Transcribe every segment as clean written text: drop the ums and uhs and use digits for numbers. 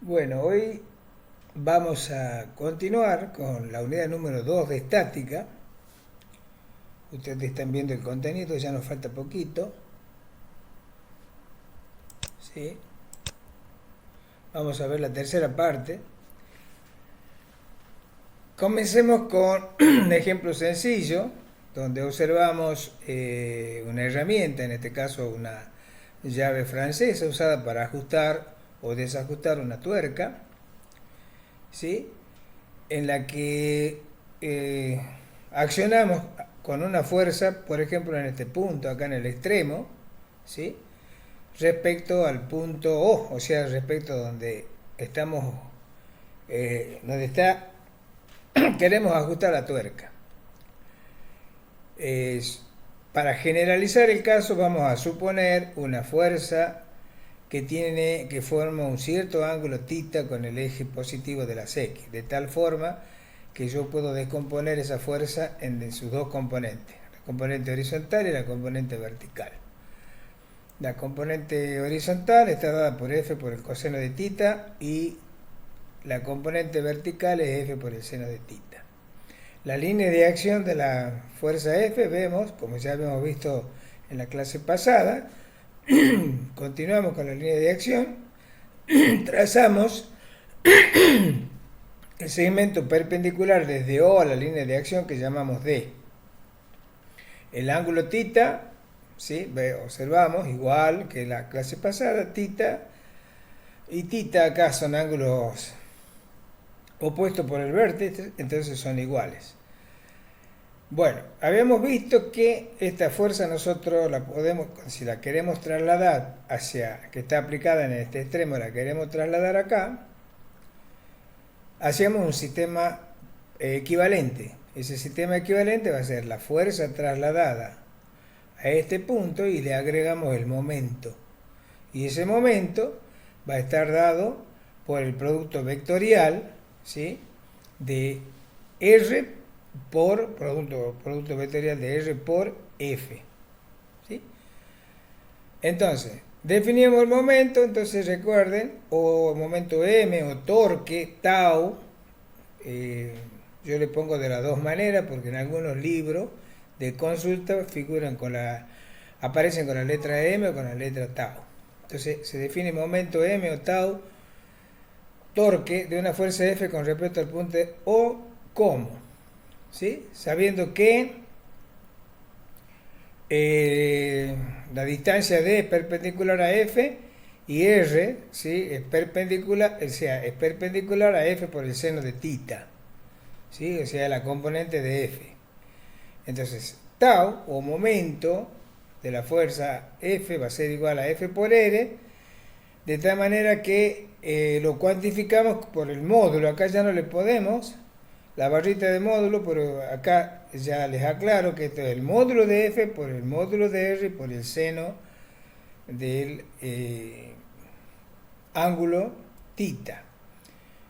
Bueno, hoy vamos a continuar con la unidad número 2 de estática. Ustedes están viendo el contenido, ya nos falta poquito. ¿Sí? Vamos a ver la tercera parte. Comencemos con un ejemplo sencillo, donde observamos una herramienta, en este caso una llave francesa usada para ajustar o desajustar una tuerca, ¿sí? En la que accionamos con una fuerza, por ejemplo en este punto, acá en el extremo, ¿sí? Respecto al punto O, o sea, respecto a donde estamos, donde está, queremos ajustar la tuerca. Para generalizar el caso vamos a suponer una fuerza que forma un cierto ángulo θ con el eje positivo de las X, de tal forma que yo puedo descomponer esa fuerza en sus dos componentes, la componente horizontal y la componente vertical. La componente horizontal está dada por F por el coseno de θ y la componente vertical es F por el seno de θ. La línea de acción de la fuerza F vemos, como ya habíamos visto en la clase pasada, continuamos con la línea de acción, trazamos el segmento perpendicular desde O a la línea de acción que llamamos D. El ángulo θ, ¿sí? Observamos, igual que la clase pasada, θ y θ acá son ángulos opuestos por el vértice, entonces son iguales. Bueno, habíamos visto que esta fuerza nosotros la podemos, si la queremos trasladar hacia, que está aplicada en este extremo, la queremos trasladar acá, hacemos un sistema equivalente. Ese sistema equivalente va a ser la fuerza trasladada a este punto y le agregamos el momento. Y ese momento va a estar dado por el producto vectorial, ¿sí? De R por producto vectorial de R por F. ¿Sí? Entonces, definimos el momento, entonces recuerden, o momento M, o torque, tau, yo le pongo de las dos maneras, porque en algunos libros de consulta aparecen con la letra M o con la letra tau. Entonces, se define momento M o tau, torque de una fuerza F con respecto al punto O, como, ¿sí? Sabiendo que la distancia D es perpendicular a F y R, ¿sí? es perpendicular a F por el seno de θ, ¿sí? O sea, la componente de F. Entonces, tau o momento de la fuerza F va a ser igual a F por R, de tal manera que lo cuantificamos por el módulo. Acá ya no le podemos la barrita de módulo, pero acá ya les aclaro que esto es el módulo de F por el módulo de R por el seno del ángulo θ.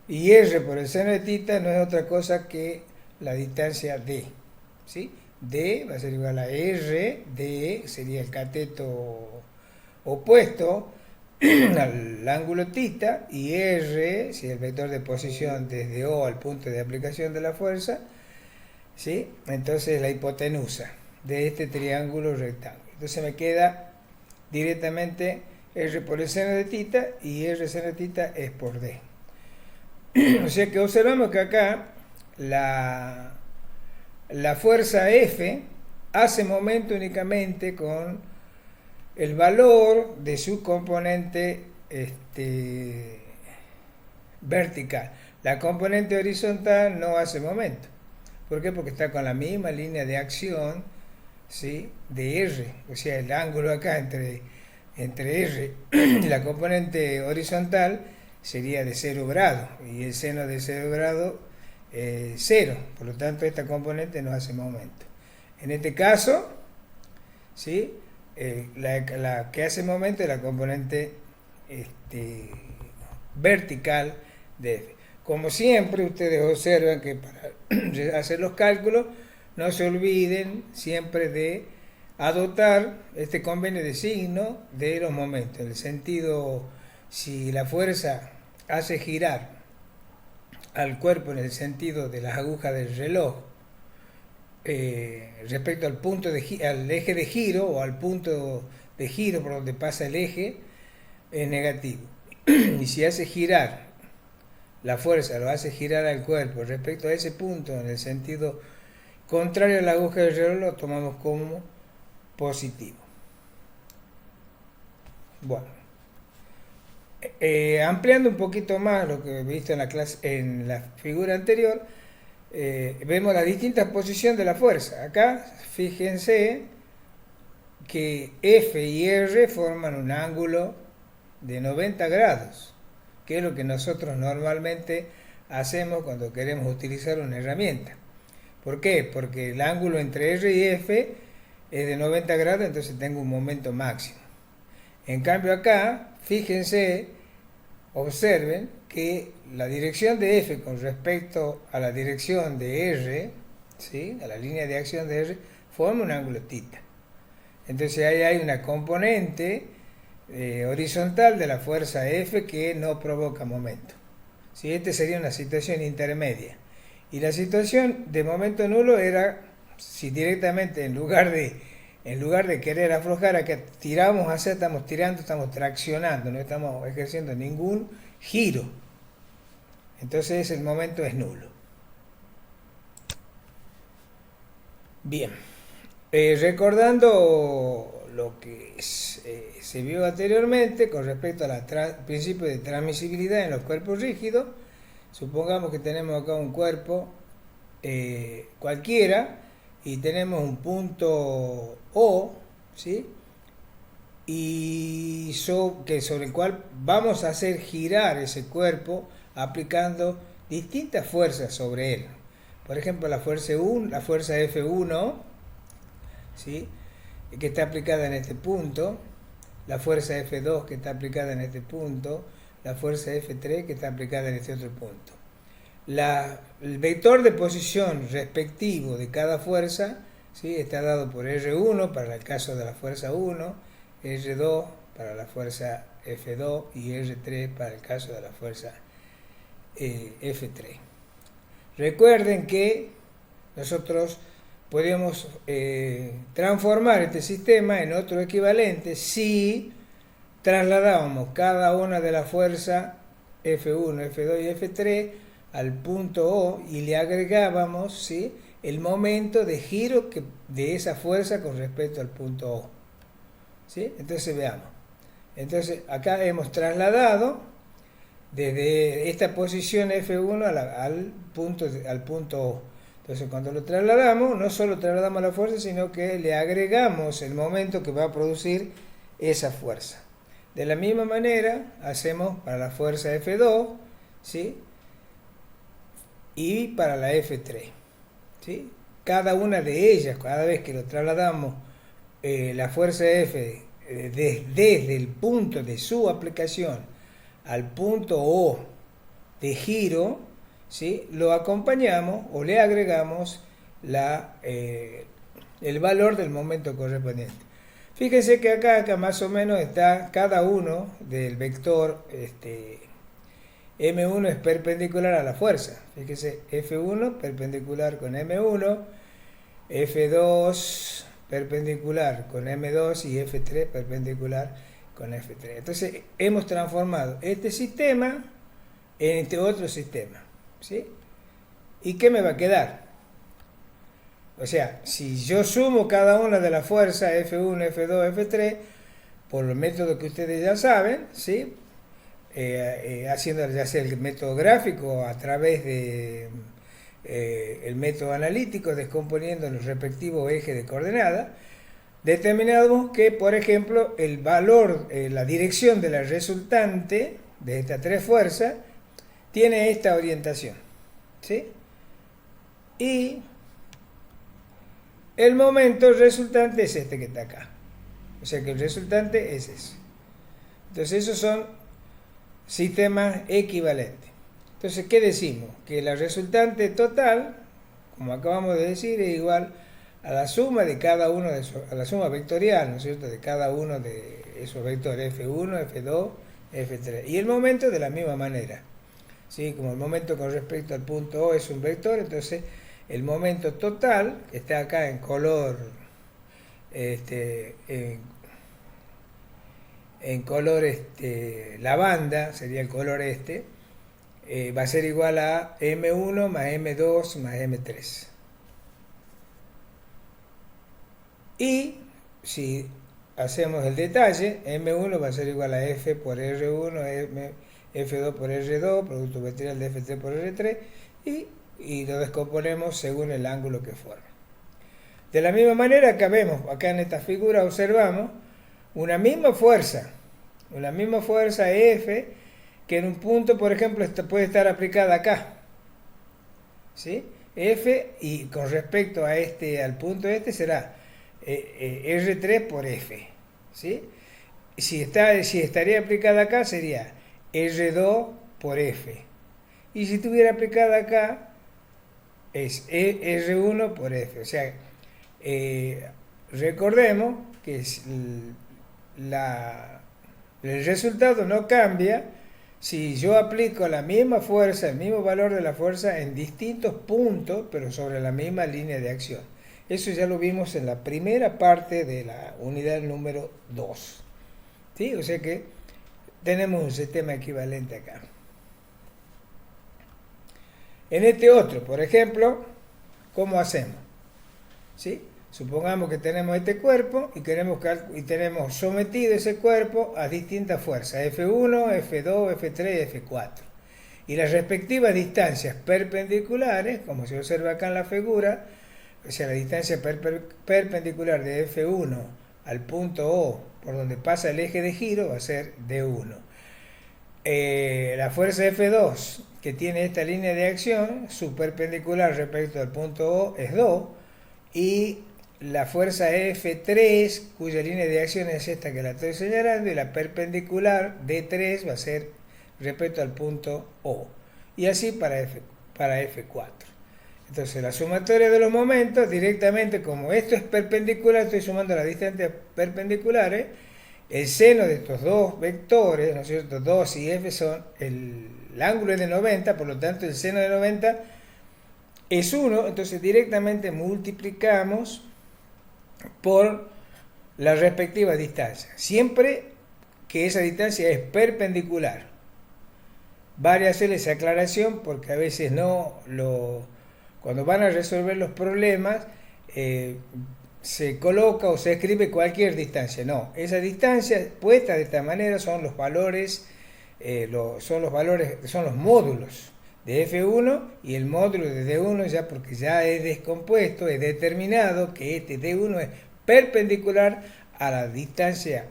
Y R por el seno de θ no es otra cosa que la distancia D, ¿sí? D va a ser igual a R, D sería el cateto opuesto al ángulo θ, y R, si el vector de posición desde O al punto de aplicación de la fuerza, ¿sí? Entonces la hipotenusa de este triángulo rectángulo. Entonces me queda directamente R por el seno de θ y R seno de θ es por D. O sea que observamos que acá la fuerza F hace momento únicamente con el valor de su componente vertical. La componente horizontal no hace momento. ¿Por qué? Porque está con la misma línea de acción, ¿sí? De R. O sea, el ángulo acá entre R y la componente horizontal sería de 0 grados. Y el seno de 0 grados es 0. Por lo tanto, esta componente no hace momento. En este caso, ¿sí? La que hace momento es la componente vertical de F. Como siempre, ustedes observan que para hacer los cálculos no se olviden siempre de adoptar este convenio de signo de los momentos, en el sentido, si la fuerza hace girar al cuerpo en el sentido de las agujas del reloj, respecto al al eje de giro o al punto de giro por donde pasa el eje, es negativo. Y si hace girar, la fuerza lo hace girar al cuerpo respecto a ese punto en el sentido contrario a la aguja del reloj, lo tomamos como positivo. Bueno, ampliando un poquito más lo que he visto en la clase, en la figura anterior, vemos las distintas posiciones de la fuerza. Acá, fíjense que F y R forman un ángulo de 90 grados, que es lo que nosotros normalmente hacemos cuando queremos utilizar una herramienta. ¿Por qué? Porque el ángulo entre R y F es de 90 grados, entonces tengo un momento máximo. En cambio acá, fíjense, observen que la dirección de F con respecto a la dirección de R, ¿sí?, a la línea de acción de R, forma un ángulo θ. Entonces ahí hay una componente horizontal de la fuerza F que no provoca momento. ¿Sí? Esta sería una situación intermedia. Y la situación de momento nulo era si directamente en lugar de querer aflojar, acá tiramos hacia, estamos tirando, estamos traccionando, no estamos ejerciendo ningún giro. Entonces el momento es nulo. Bien, recordando lo que se vio anteriormente con respecto al principio de transmisibilidad en los cuerpos rígidos, supongamos que tenemos acá un cuerpo cualquiera y tenemos un punto O, ¿sí?, y sobre el cual vamos a hacer girar ese cuerpo aplicando distintas fuerzas sobre él. Por ejemplo, la fuerza F1, ¿sí?, que está aplicada en este punto, la fuerza F2 que está aplicada en este punto, la fuerza F3 que está aplicada en este otro punto. El vector de posición respectivo de cada fuerza, ¿sí?, está dado por R1 para el caso de la fuerza 1, R2 para la fuerza F2 y R3 para el caso de la fuerza F3. Recuerden que nosotros podemos transformar este sistema en otro equivalente si trasladábamos cada una de las fuerzas F1, F2 y F3 al punto O y le agregábamos, ¿sí?, el momento de giro de esa fuerza con respecto al punto O. ¿Sí? Entonces veamos. Entonces acá hemos trasladado desde esta posición F1 al punto O. Entonces cuando lo trasladamos, no solo trasladamos la fuerza, sino que le agregamos el momento que va a producir esa fuerza. De la misma manera hacemos para la fuerza F2, ¿sí?, y para la F3. ¿Sí? Cada una de ellas, cada vez que lo trasladamos, la fuerza F desde el punto de su aplicación al punto O de giro, ¿sí?, lo acompañamos o le agregamos el valor del momento correspondiente. Fíjense que acá más o menos está cada uno del vector M1 es perpendicular a la fuerza. Fíjense, F1 perpendicular con M1, F2 perpendicular con M2 y F3 perpendicular con F3. Entonces hemos transformado este sistema en este otro sistema, ¿sí? ¿Y qué me va a quedar? O sea, si yo sumo cada una de las fuerzas F1, F2, F3 por los métodos que ustedes ya saben, ¿sí?, haciendo ya sea el método gráfico a través de el método analítico, descomponiendo en los respectivos ejes de coordenadas, determinamos que, por ejemplo, el valor, la dirección de la resultante de estas tres fuerzas tiene esta orientación, ¿sí? Y el momento resultante es este que está acá. O sea que el resultante es ese. Entonces esos son sistemas equivalentes. Entonces, ¿qué decimos? Que la resultante total, como acabamos de decir, es igual a la suma de cada a la suma vectorial, ¿no es cierto?, de cada uno de esos vectores F1, F2 F3. Y el momento de la misma manera. ¿Sí? Como el momento con respecto al punto O es un vector, entonces el momento total, que está acá en color, en color lavanda, sería el color va a ser igual a M1 más M2 más M3. Y si hacemos el detalle, M1 va a ser igual a F por R1, F2 por R2, producto vectorial de F3 por R3, y lo descomponemos según el ángulo que forma. De la misma manera, acá en esta figura observamos una misma fuerza F, que en un punto, por ejemplo, puede estar aplicada acá. ¿Sí? F, y con respecto a al punto será R3 por F. ¿Sí? Si estaría aplicada acá, sería R2 por F. Y si estuviera aplicada acá, es R1 por F. O sea, recordemos que el resultado no cambia si yo aplico la misma fuerza, el mismo valor de la fuerza en distintos puntos, pero sobre la misma línea de acción. Eso ya lo vimos en la primera parte de la unidad número 2. ¿Sí? O sea que tenemos un sistema equivalente acá. En este otro, por ejemplo, ¿cómo hacemos? ¿Sí? Supongamos que tenemos este cuerpo y tenemos sometido ese cuerpo a distintas fuerzas, F1, F2, F3 y F4. Y las respectivas distancias perpendiculares, como se observa acá en la figura, o sea, la distancia perpendicular de F1 al punto O, por donde pasa el eje de giro, va a ser D1. La fuerza F2, que tiene esta línea de acción, su perpendicular respecto al punto O es 2, y la fuerza F3, cuya línea de acción es esta que la estoy señalando, y la perpendicular D3 va a ser respecto al punto O. Y así para F4. Entonces la sumatoria de los momentos, directamente como esto es perpendicular, estoy sumando las distancias perpendiculares, el seno de estos dos vectores, ¿no es cierto? 2 y F son, el ángulo es de 90, por lo tanto el seno de 90 es 1, entonces directamente multiplicamos por la respectiva distancia, siempre que esa distancia es perpendicular. Vale hacer esa aclaración porque a veces cuando van a resolver los problemas se coloca o se escribe cualquier distancia. No, esa distancia puesta de esta manera son los valores, son los módulos de F1 y el módulo de D1, ya porque ya es descompuesto, es determinado que este D1 es perpendicular a la distancia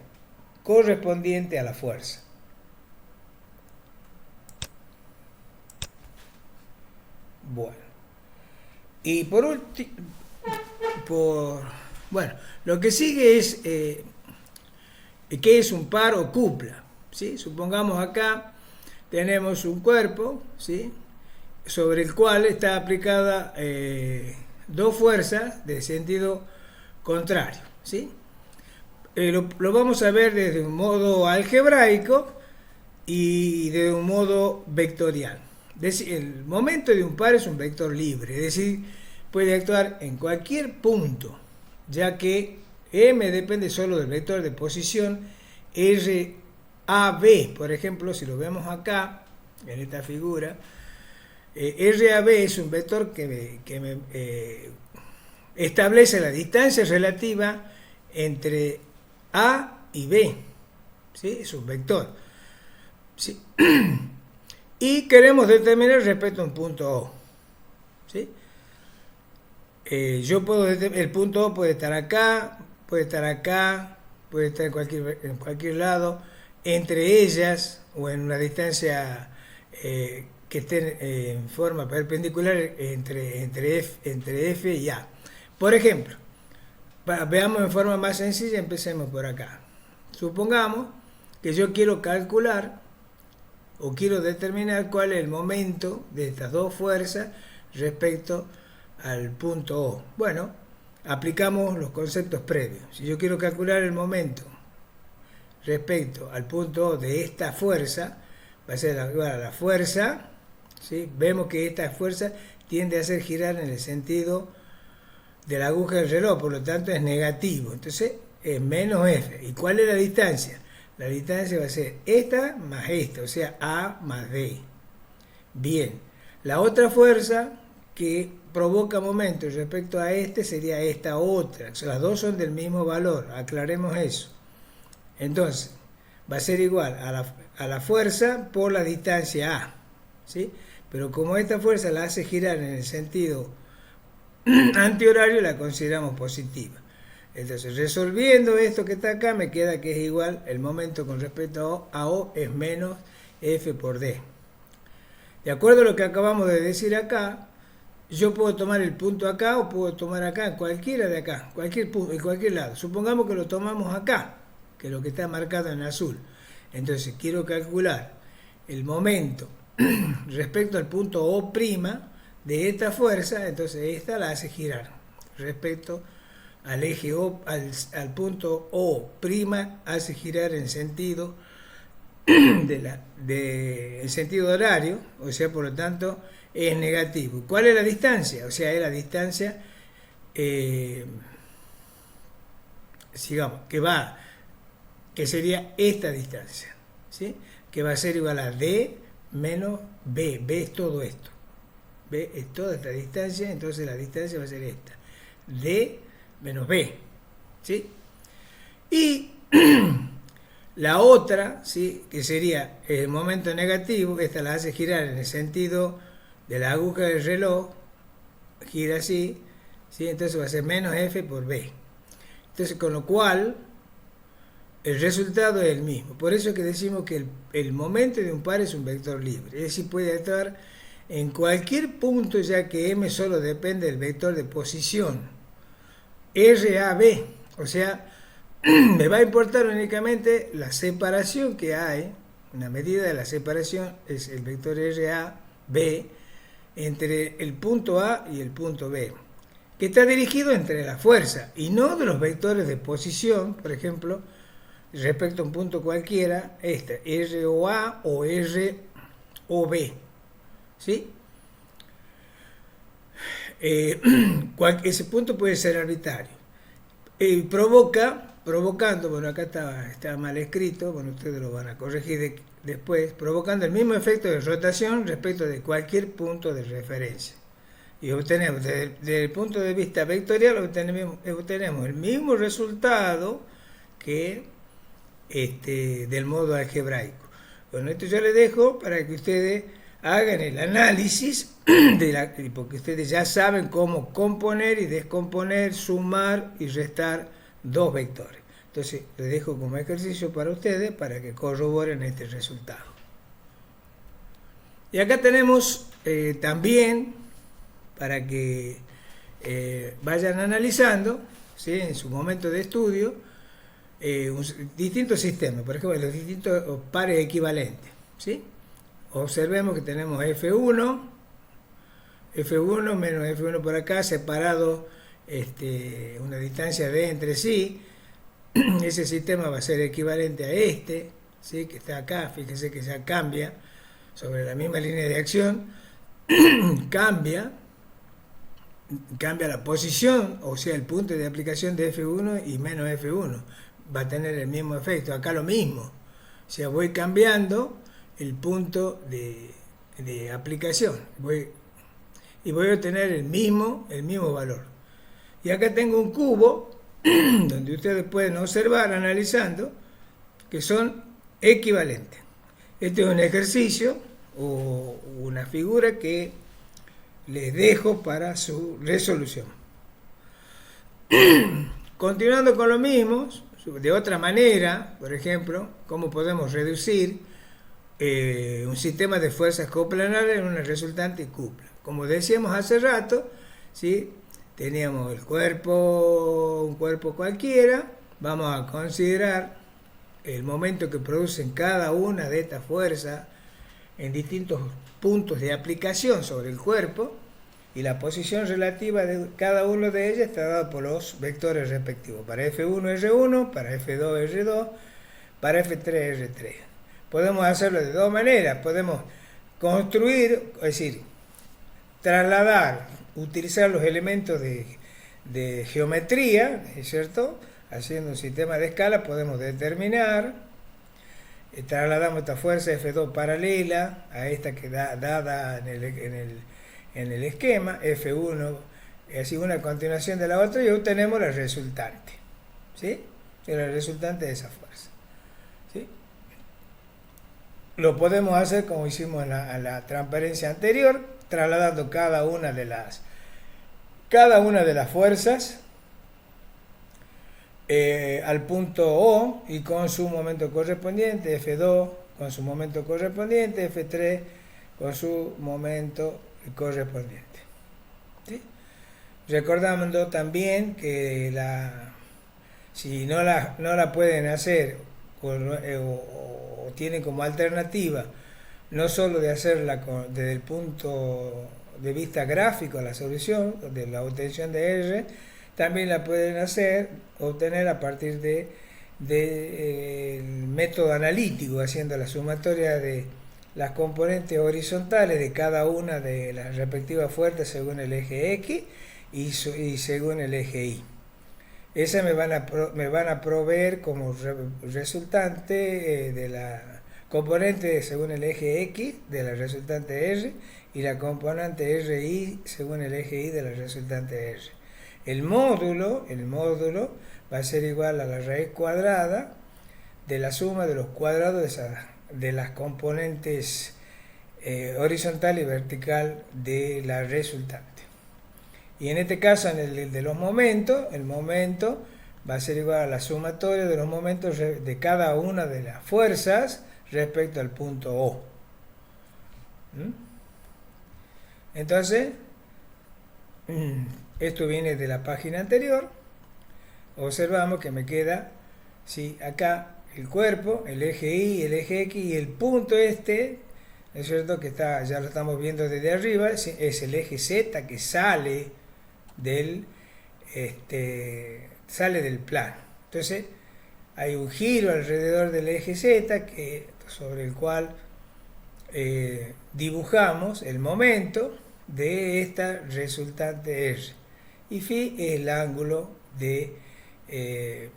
correspondiente a la fuerza. Bueno, y por último, lo que sigue es qué es un par o cupla. ¿Sí? Supongamos acá tenemos un cuerpo, ¿sí?, sobre el cual está aplicada dos fuerzas de sentido contrario. ¿Sí? Lo vamos a ver desde un modo algebraico y de un modo vectorial. El momento de un par es un vector libre, es decir, puede actuar en cualquier punto, ya que M depende solo del vector de posición RAB. Por ejemplo, si lo vemos acá, en esta figura, RAB es un vector que establece la distancia relativa entre A y B. ¿Sí? Es un vector. ¿Sí? Y queremos determinar respecto a un punto O. ¿Sí? El punto O puede estar acá, puede estar acá, puede estar en cualquier lado, entre ellas o en una distancia que esté en forma perpendicular entre F y A. Por ejemplo, veamos en forma más sencilla, empecemos por acá. Supongamos que yo quiero calcular o quiero determinar cuál es el momento de estas dos fuerzas respecto al punto O. Bueno, aplicamos los conceptos previos. Si yo quiero calcular el momento respecto al punto O de esta fuerza va a ser igual a la fuerza, ¿sí? Vemos que esta fuerza tiende a hacer girar en el sentido de la aguja del reloj, por lo tanto es negativo, entonces es menos F. ¿Y cuál es la distancia? La distancia va a ser esta más esta, o sea, A más D. Bien, la otra fuerza que provoca momentos respecto a este sería esta otra, o sea, las dos son del mismo valor, aclaremos eso. Entonces, va a ser igual a la fuerza por la distancia A, ¿sí? Pero como esta fuerza la hace girar en el sentido antihorario, la consideramos positiva. Entonces, resolviendo esto que está acá, me queda que es igual, el momento con respecto a O es menos F por D. De acuerdo a lo que acabamos de decir acá, yo puedo tomar el punto acá o puedo tomar acá, cualquiera de acá, cualquier punto, en cualquier lado. Supongamos que lo tomamos acá, que es lo que está marcado en azul. Entonces, quiero calcular el momento respecto al punto O' de esta fuerza, entonces esta la hace girar respecto al eje O, al punto O' hace girar en sentido en sentido horario, o sea, por lo tanto es negativo. ¿Cuál es la distancia? O sea, es la distancia digamos, que sería esta distancia, ¿sí? Que va a ser igual a D menos B. B es todo esto. B es toda esta distancia, entonces la distancia va a ser esta. D menos B, ¿sí? Y la otra, ¿sí? Que sería el momento negativo, esta la hace girar en el sentido de la aguja del reloj, gira así, ¿sí? Entonces va a ser menos F por B. Entonces, con lo cual, el resultado es el mismo. Por eso es que decimos que el momento de un par es un vector libre. Es decir, puede estar en cualquier punto, ya que M solo depende del vector de posición. RAB, o sea, me va a importar únicamente la separación que hay, una medida de la separación es el vector RAB entre el punto A y el punto B, que está dirigido entre la fuerza y no de los vectores de posición, por ejemplo, respecto a un punto cualquiera, ROA o ROB, ¿sí? Ese punto puede ser arbitrario. Provocando, bueno, acá está mal escrito, bueno, ustedes lo van a corregir después, provocando el mismo efecto de rotación respecto de cualquier punto de referencia. Y obtenemos, desde el punto de vista vectorial, obtenemos el mismo resultado que del modo algebraico. Bueno, esto yo les dejo para que ustedes hagan el análisis, porque ustedes ya saben cómo componer y descomponer, sumar y restar dos vectores. Entonces, les dejo como ejercicio para ustedes para que corroboren este resultado. Y acá tenemos también, para que vayan analizando, ¿sí? En su momento de estudio, distintos sistemas, por ejemplo, los distintos pares equivalentes, ¿sí? Observemos que tenemos F1 menos F1 por acá, separado una distancia D entre sí. Ese sistema va a ser equivalente a ¿sí? Que está acá, fíjense que ya cambia sobre la misma línea de acción, cambia la posición, o sea, el punto de aplicación de F1 y menos F1 va a tener el mismo efecto. Acá lo mismo, o sea, voy cambiando el punto de aplicación y voy a obtener el mismo valor. Y acá tengo un cubo donde ustedes pueden observar analizando que son equivalentes. Este es un ejercicio o una figura que les dejo para su resolución. Continuando con lo mismo, de otra manera, por ejemplo, cómo podemos reducir un sistema de fuerzas coplanares en una resultante cupla. Como decíamos hace rato, ¿sí? Teníamos un cuerpo cualquiera, vamos a considerar el momento que producen cada una de estas fuerzas en distintos puntos de aplicación sobre el cuerpo, y la posición relativa de cada uno de ellas está dada por los vectores respectivos. Para F1, R1, para F2, R2, para F3R3. Podemos hacerlo de dos maneras. Podemos construir, es decir, trasladar, utilizar los elementos de geometría, ¿es cierto? Haciendo un sistema de escala podemos determinar, trasladamos esta fuerza F2 paralela a esta que dada en el esquema, F1, así una continuación de la otra, y obtenemos la resultante, ¿sí? La resultante de esa fuerza, ¿sí? Lo podemos hacer como hicimos en la transparencia anterior, trasladando cada una de las fuerzas al punto O y con su momento correspondiente, F2 con su momento correspondiente, F3 con su momento correspondiente, ¿sí? Recordando también que si no la pueden hacer o tienen como alternativa no solo de hacerla desde el punto de vista gráfico la solución de la obtención de R, también la pueden obtener a partir del método analítico, haciendo la sumatoria de las componentes horizontales de cada una de las respectivas fuerzas según el eje X y según el eje Y. Esa me van a proveer como resultante de la componente según el eje X de la resultante R y la componente RI según el eje Y de la resultante R. El módulo va a ser igual a la raíz cuadrada de la suma de los cuadrados de las componentes horizontal y vertical de la resultante. Y en este caso, en el de los momentos, el momento va a ser igual a la sumatoria de los momentos de cada una de las fuerzas respecto al punto O. Entonces, esto viene de la página anterior. Observamos que me queda, ¿sí?, acá el cuerpo, el eje Y, el eje X y el punto este, ¿es cierto?, que ya lo estamos viendo desde arriba, es el eje Z que sale del plano. Entonces hay un giro alrededor del eje Z sobre el cual dibujamos el momento de esta resultante R, y Φ es el ángulo que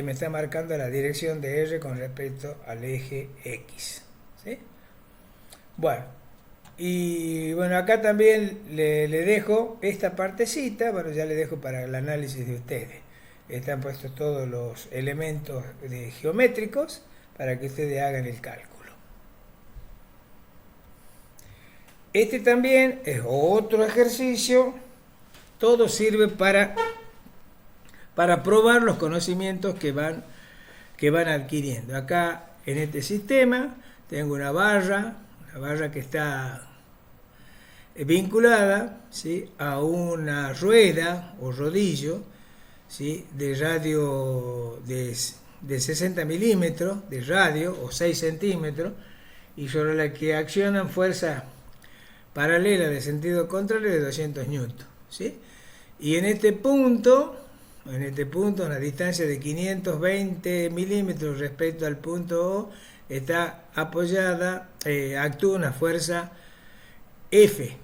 me está marcando la dirección de R con respecto al eje X, ¿sí? Bueno, acá también le dejo esta partecita, ya le dejo para el análisis de ustedes. Están puestos todos los elementos geométricos para que ustedes hagan el cálculo. Este también es otro ejercicio, todo sirve para probar los conocimientos que van adquiriendo. Acá en este sistema tengo una barra que está vinculada, ¿sí?, a una rueda o rodillo, ¿sí?, de radio de 60 milímetros de radio o 6 centímetros, y sobre la que accionan fuerzas paralelas de sentido contrario de 200 newtons, ¿sí? Y en este punto, a una distancia de 520 milímetros respecto al punto O, está apoyada, actúa una fuerza F.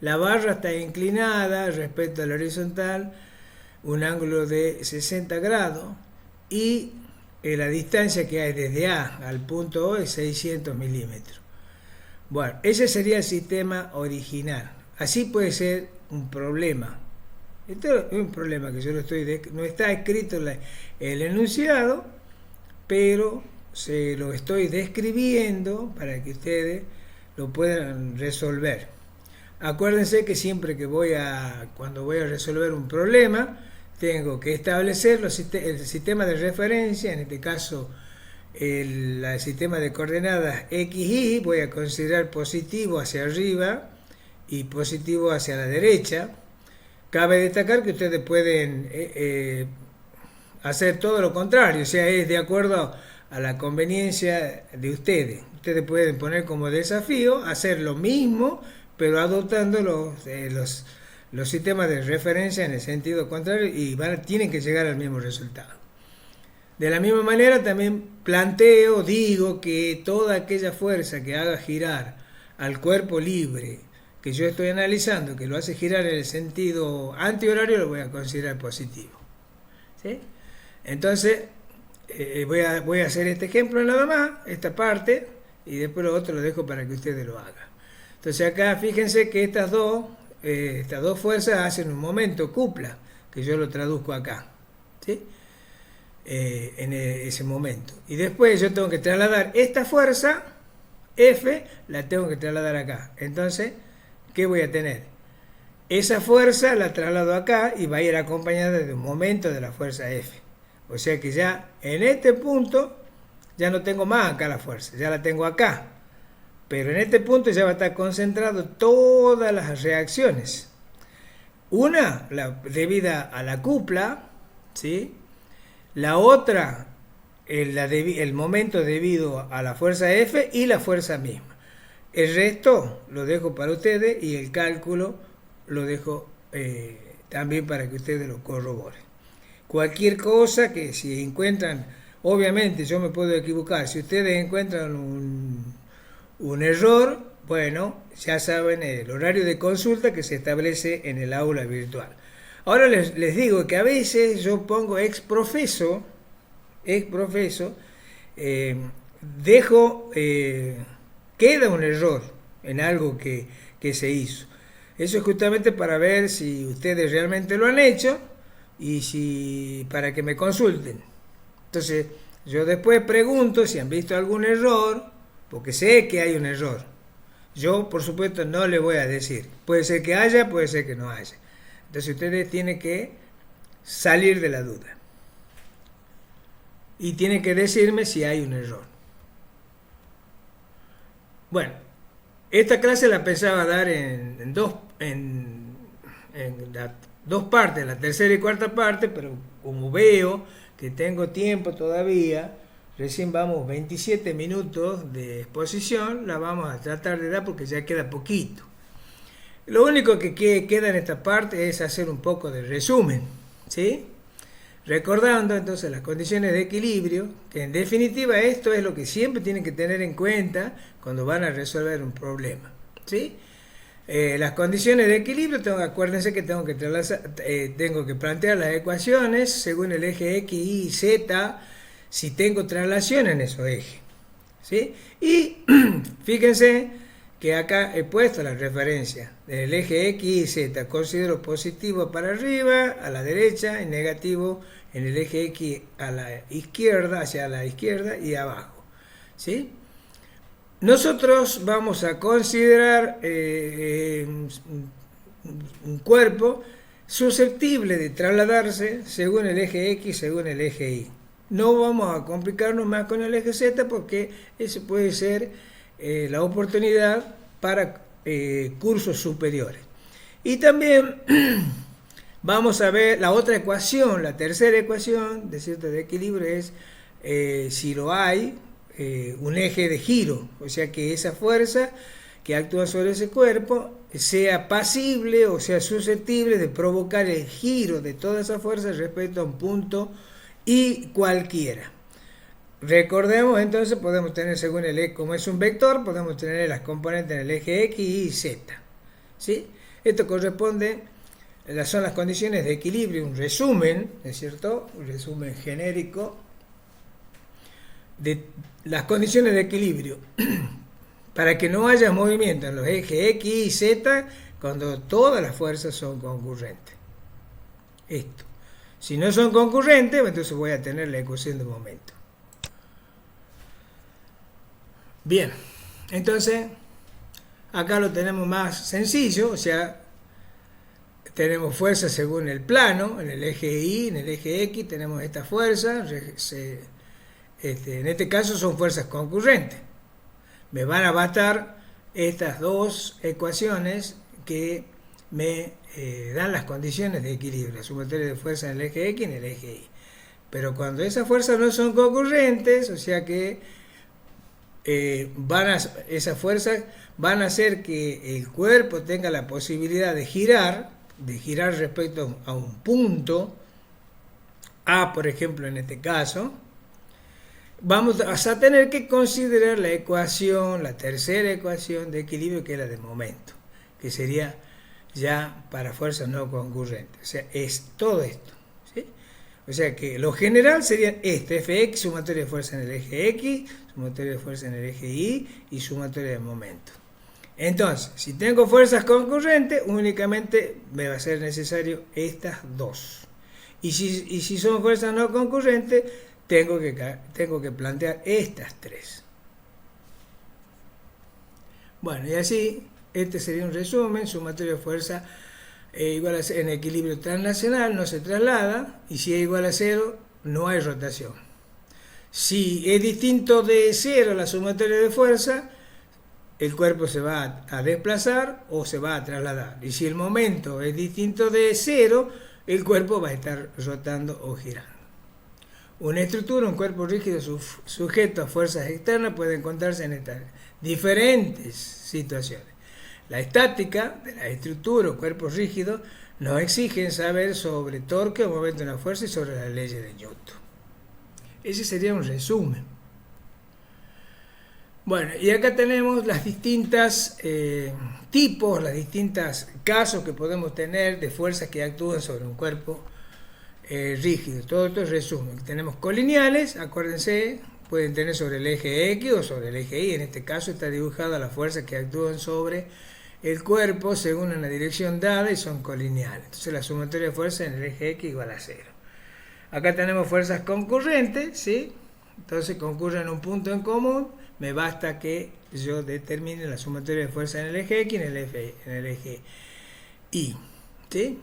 La barra está inclinada respecto al horizontal, un ángulo de 60 grados, y la distancia que hay desde A al punto O es 600 milímetros. Bueno, ese sería el sistema original. Así puede ser un problema. Esto es un problema que yo no está escrito el enunciado, pero se lo estoy describiendo para que ustedes lo puedan resolver. Acuérdense que siempre cuando voy a resolver un problema, tengo que establecer el sistema de referencia, en este caso el sistema de coordenadas X, Y, voy a considerar positivo hacia arriba y positivo hacia la derecha. Cabe destacar que ustedes pueden hacer todo lo contrario, o sea, es de acuerdo a la conveniencia de ustedes. Ustedes pueden poner como desafío hacer lo mismo, pero adoptando los sistemas de referencia en el sentido contrario, y tienen que llegar al mismo resultado. De la misma manera también planteo, digo que toda aquella fuerza que haga girar al cuerpo libre que yo estoy analizando, que lo hace girar en el sentido antihorario, lo voy a considerar positivo. ¿Sí? Entonces, voy a hacer este ejemplo nada más, esta parte, y después lo otro lo dejo para que ustedes lo hagan. Entonces acá fíjense que estas dos fuerzas hacen un momento cupla, que yo lo traduzco acá. ¿Sí? En ese momento. Y después yo tengo que trasladar esta fuerza, F, la tengo que trasladar acá. Entonces, ¿qué voy a tener? Esa fuerza la traslado acá y va a ir acompañada de un momento de la fuerza F. O sea que ya en este punto ya no tengo más acá la fuerza, ya la tengo acá. Pero en este punto ya va a estar concentrado todas las reacciones. Una, debida a la cupla, ¿sí? La otra, el momento debido a la fuerza F y la fuerza misma. El resto lo dejo para ustedes y el cálculo lo dejo también para que ustedes lo corroboren. Cualquier cosa que si encuentran, obviamente yo me puedo equivocar, si ustedes encuentran un error, bueno, ya saben el horario de consulta que se establece en el aula virtual. Ahora les digo que a veces yo pongo ex profeso, queda un error en algo que se hizo. Eso es justamente para ver si ustedes realmente lo han hecho y para que me consulten. Entonces, yo después pregunto si han visto algún error, porque sé que hay un error. Yo, por supuesto, no le voy a decir. Puede ser que haya, puede ser que no haya. Entonces ustedes tienen que salir de la duda. Y tienen que decirme si hay un error. Bueno, esta clase la pensaba dar en dos partes, la tercera y cuarta parte, pero como veo que tengo tiempo todavía, recién vamos 27 minutos de exposición, la vamos a tratar de dar porque ya queda poquito. Lo único que queda en esta parte es hacer un poco de resumen, ¿sí? Recordando entonces las condiciones de equilibrio, que en definitiva esto es lo que siempre tienen que tener en cuenta cuando van a resolver un problema, ¿sí? Las condiciones de equilibrio, acuérdense que tengo que plantear las ecuaciones según el eje X, Y, Z, si tengo traslación en esos ejes, ¿sí? Y fíjense que acá he puesto la referencia del eje X y Z. Considero positivo para arriba, a la derecha, y negativo en el eje X a la izquierda, hacia la izquierda y abajo, ¿sí? Nosotros vamos a considerar un cuerpo susceptible de trasladarse según el eje X, según el eje Y. No vamos a complicarnos más con el eje Z porque ese puede ser la oportunidad para cursos superiores. Y también vamos a ver la otra ecuación, la tercera ecuación de equilibrio es si lo hay, un eje de giro, o sea que esa fuerza que actúa sobre ese cuerpo sea pasible o sea susceptible de provocar el giro de toda esa fuerza respecto a un punto y cualquiera. Recordemos entonces, podemos tener según el eje, como es un vector, podemos tener las componentes en el eje X y Z, ¿sí? Esto corresponde, son las condiciones de equilibrio, un resumen, ¿es cierto? Un resumen genérico de las condiciones de equilibrio para que no haya movimiento en los ejes X y Z cuando todas las fuerzas son concurrentes. Esto. Si no son concurrentes, entonces voy a tener la ecuación de momento. Bien, entonces acá lo tenemos más sencillo, o sea, tenemos fuerza según el plano, en el eje Y, en el eje X tenemos esta fuerza, en este caso son fuerzas concurrentes. Me van a bastar estas dos ecuaciones que me dan las condiciones de equilibrio, la sumatoria de fuerza en el eje X y en el eje Y. Pero cuando esas fuerzas no son concurrentes, o sea que esas fuerzas van a hacer que el cuerpo tenga la posibilidad de girar respecto a un punto A, por ejemplo, en este caso, vamos a tener que considerar la ecuación, la tercera ecuación de equilibrio, que es la de momento, que sería ya para fuerzas no concurrentes. O sea, es todo esto, ¿sí? O sea que lo general sería este, Fx, sumatoria de fuerza en el eje X, sumatoria de fuerza en el eje Y y sumatoria de momento. Entonces, si tengo fuerzas concurrentes, únicamente me va a ser necesario estas dos. Y si son fuerzas no concurrentes, tengo que plantear estas tres. Bueno, y así, este sería un resumen. Sumatoria de fuerza igual a en equilibrio transnacional no se traslada, y si es igual a cero, no hay rotación. Si es distinto de cero la sumatoria de fuerza, el cuerpo se va a desplazar o se va a trasladar. Y si el momento es distinto de cero, el cuerpo va a estar rotando o girando. Una estructura, un cuerpo rígido sujeto a fuerzas externas, puede encontrarse en estas diferentes situaciones. La estática de la estructura o cuerpo rígido nos exigen saber sobre torque o momento de una fuerza y sobre las leyes de Newton. Ese sería un resumen. Bueno, y acá tenemos las distintas tipos, las distintas casos que podemos tener de fuerzas que actúan sobre un cuerpo rígido. Todo esto es resumen. Tenemos colineales, acuérdense, pueden tener sobre el eje X o sobre el eje Y. En este caso está dibujada la fuerza que actúan sobre el cuerpo según una dirección dada y son colineales. Entonces la sumatoria de fuerzas en el eje X igual a 0. Acá tenemos fuerzas concurrentes, ¿sí? Entonces concurren un punto en común. Me basta que yo determine la sumatoria de fuerza en el eje X y en el eje Y, ¿sí?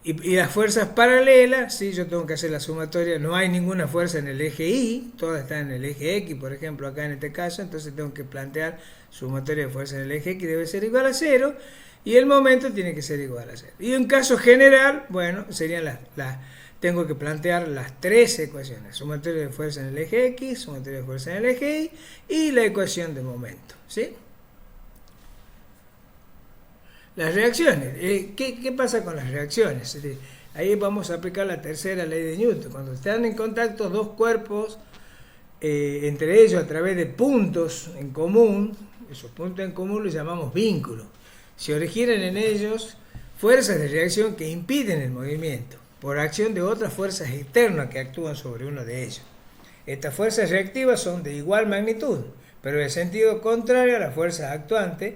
Y las fuerzas paralelas, ¿sí? Yo tengo que hacer la sumatoria, no hay ninguna fuerza en el eje Y, todas están en el eje X, por ejemplo, acá en este caso, entonces tengo que plantear sumatoria de fuerza en el eje X debe ser igual a 0, y el momento tiene que ser igual a 0. Y en caso general, bueno, serían tengo que plantear las tres ecuaciones: sumatoria de fuerza en el eje X, sumatoria de fuerza en el eje Y y la ecuación de momento, ¿sí? Las reacciones, ¿qué pasa con las reacciones? Ahí vamos a aplicar la tercera ley de Newton. Cuando están en contacto dos cuerpos, entre ellos a través de puntos en común, esos puntos en común los llamamos vínculos. Se originan en ellos fuerzas de reacción que impiden el movimiento por acción de otras fuerzas externas que actúan sobre uno de ellos. Estas fuerzas reactivas son de igual magnitud, pero de sentido contrario a las fuerzas actuantes,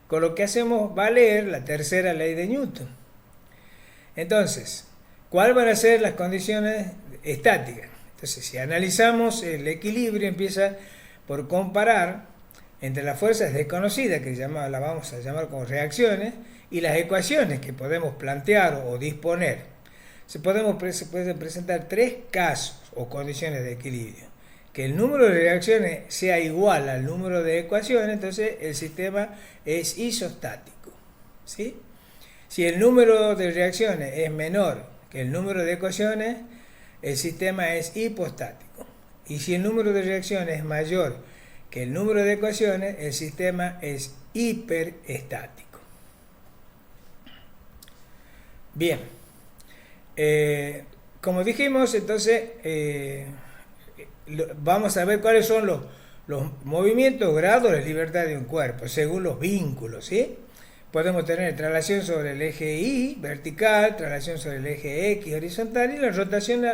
con lo que hacemos valer la tercera ley de Newton. Entonces, ¿cuáles van a ser las condiciones estáticas? Entonces, si analizamos el equilibrio, empieza por comparar entre las fuerzas desconocidas, que la vamos a llamar como reacciones, y las ecuaciones que podemos plantear o disponer. Se pueden presentar tres casos o condiciones de equilibrio. Que el número de reacciones sea igual al número de ecuaciones, entonces el sistema es isostático, ¿sí? Si el número de reacciones es menor que el número de ecuaciones, el sistema es hipostático. Y si el número de reacciones es mayor que el número de ecuaciones, el sistema es hiperestático. Bien, como dijimos, entonces vamos a ver cuáles son los movimientos, grados de libertad de un cuerpo según los vínculos, ¿sí? Podemos tener traslación sobre el eje Y vertical, traslación sobre el eje X horizontal y la rotación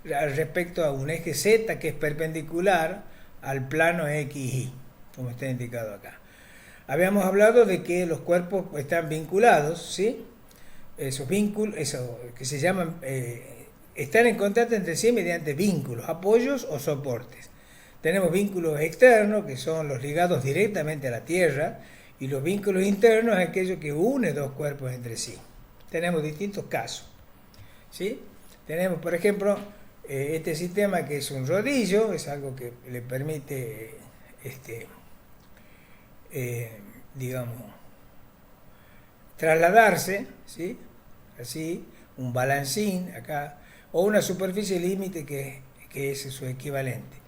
respecto a un eje Z que es perpendicular al plano XY, como está indicado acá. Habíamos hablado de que los cuerpos están vinculados, ¿sí? Esos vínculos, que se llaman, están en contacto entre sí mediante vínculos, apoyos o soportes. Tenemos vínculos externos, que son los ligados directamente a la Tierra, y los vínculos internos, aquellos que unen dos cuerpos entre sí. Tenemos distintos casos, ¿sí? Tenemos, por ejemplo, este sistema que es un rodillo, es algo que le permite, digamos, trasladarse, ¿sí? Así, un balancín acá, o una superficie límite que es su equivalente,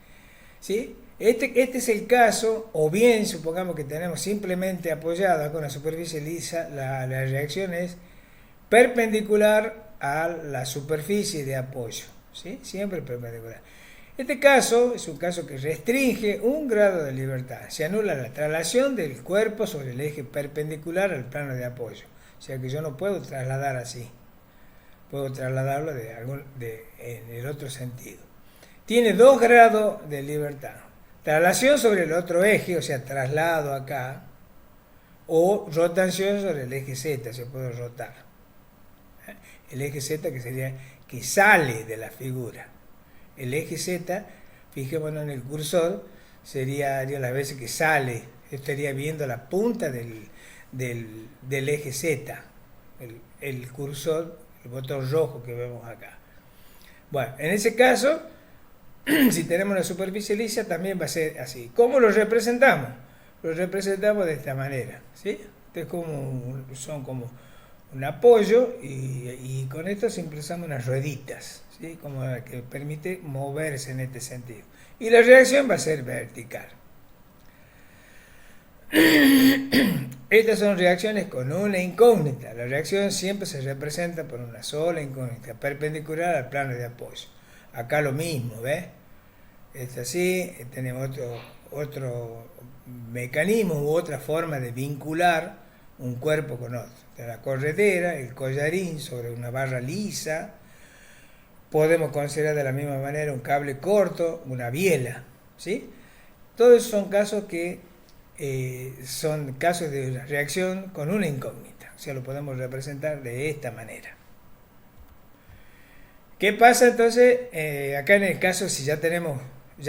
¿sí? Este es el caso, o bien supongamos que tenemos simplemente apoyada con la superficie lisa, la reacción es perpendicular a la superficie de apoyo, ¿sí? Siempre perpendicular. Este caso es un caso que restringe un grado de libertad. Se anula la traslación del cuerpo sobre el eje perpendicular al plano de apoyo. O sea que yo no puedo trasladar así. Puedo trasladarlo en el otro sentido. Tiene 2 grados de libertad. Traslación sobre el otro eje, o sea, traslado acá, o rotación sobre el eje Z, se puede rotar. El eje Z que sería que sale de la figura. El eje Z, fijémonos en el cursor, sería las veces que sale, estaría viendo la punta del eje Z, el cursor, el botón rojo que vemos acá. Bueno, en ese caso, si tenemos una superficie lisa, también va a ser así. ¿Cómo lo representamos? Lo representamos de esta manera, ¿sí? Son como un apoyo y con esto siempre usamos unas rueditas, ¿sí? Como la que permite moverse en este sentido. Y la reacción va a ser vertical. Estas son reacciones con una incógnita. La reacción siempre se representa por una sola incógnita, perpendicular al plano de apoyo. Acá lo mismo, ¿ves? Es así, tenemos otro mecanismo u otra forma de vincular un cuerpo con otro. La corredera, el collarín sobre una barra lisa. Podemos considerar de la misma manera un cable corto, una biela, ¿sí? Todos son casos que son casos de una reacción con una incógnita, o sea, lo podemos representar de esta manera. ¿Qué pasa entonces? Acá en el caso, si ya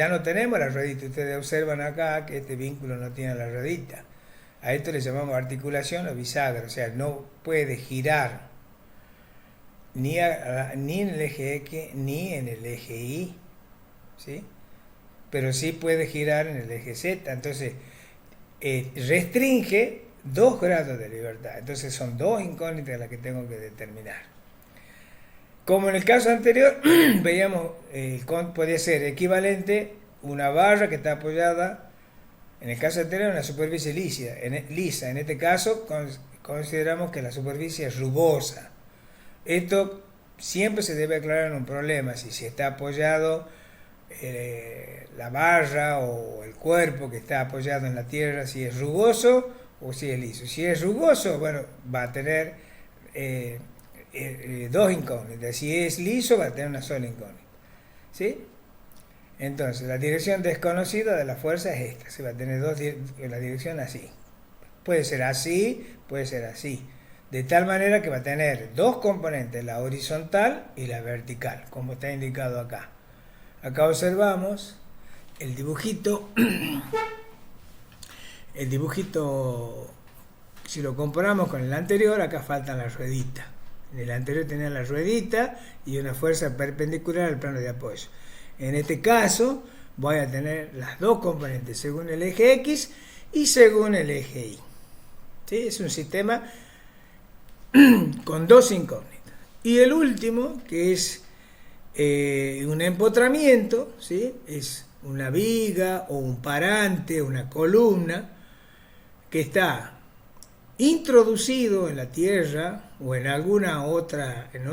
no tenemos la ruedita, ustedes observan acá que este vínculo no tiene la ruedita. A esto le llamamos articulación o bisagra, o sea, no puede girar ni en el eje X ni en el eje Y, ¿sí? Pero sí puede girar en el eje Z, entonces restringe 2 grados de libertad, entonces son 2 incógnitas las que tengo que determinar. Como en el caso anterior, veíamos, podría ser equivalente una barra que está apoyada, en el caso anterior, una superficie lisa. En este caso, consideramos que la superficie es rugosa. Esto siempre se debe aclarar en un problema, si está apoyado la barra o el cuerpo que está apoyado en la tierra, si es rugoso o si es liso. Si es rugoso, bueno, va a tener 2 incógnitas. Si es liso, va a tener una sola incógnita, ¿sí? Entonces, la dirección desconocida de la fuerza es esta. Se va a tener la dirección así. Puede ser así, puede ser así. De tal manera que va a tener 2 componentes, la horizontal y la vertical, como está indicado acá. Acá observamos el dibujito. El dibujito, si lo comparamos con el anterior, acá faltan las rueditas. En el anterior tenía la ruedita y una fuerza perpendicular al plano de apoyo. En este caso voy a tener las 2 componentes según el eje X y según el eje Y. ¿Sí? Es un sistema con 2 incógnitas. Y el último, que es un empotramiento, ¿sí? Es una viga o un parante, una columna que está introducido en la tierra o en alguna otra, en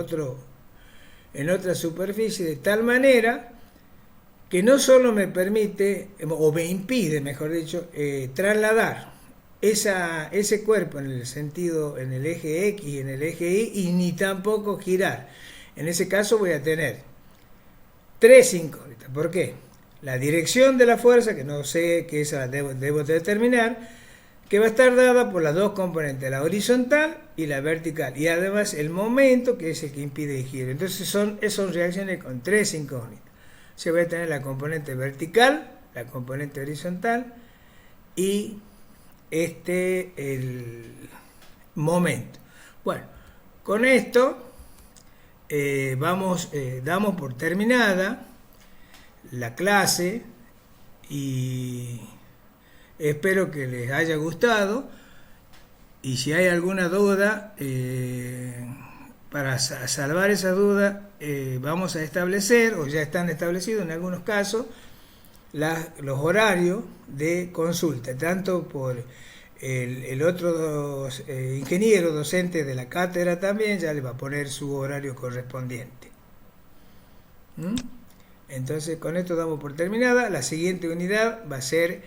otra superficie, de tal manera que no solo me permite, o me impide, mejor dicho, trasladar ese cuerpo en el sentido, en el eje X y en el eje Y, y ni tampoco girar. En ese caso voy a tener 3 incógnitas. ¿Por qué? La dirección de la fuerza, que no sé, que esa debo determinar, que va a estar dada por las 2 componentes, la horizontal y la vertical, y además el momento, que es el que impide el giro. Entonces son reacciones con 3 incógnitas. Se va a tener la componente vertical, la componente horizontal y el momento. Bueno, con esto damos por terminada la clase y espero que les haya gustado, y si hay alguna duda, para salvar esa duda, vamos a establecer, o ya están establecidos en algunos casos, los horarios de consulta, tanto por el otro ingeniero docente de la cátedra también, ya le va a poner su horario correspondiente. Entonces con esto damos por terminada. La siguiente unidad va a ser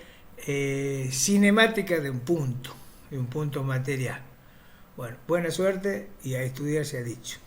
cinemática de un punto material. Bueno, buena suerte y a estudiar se ha dicho.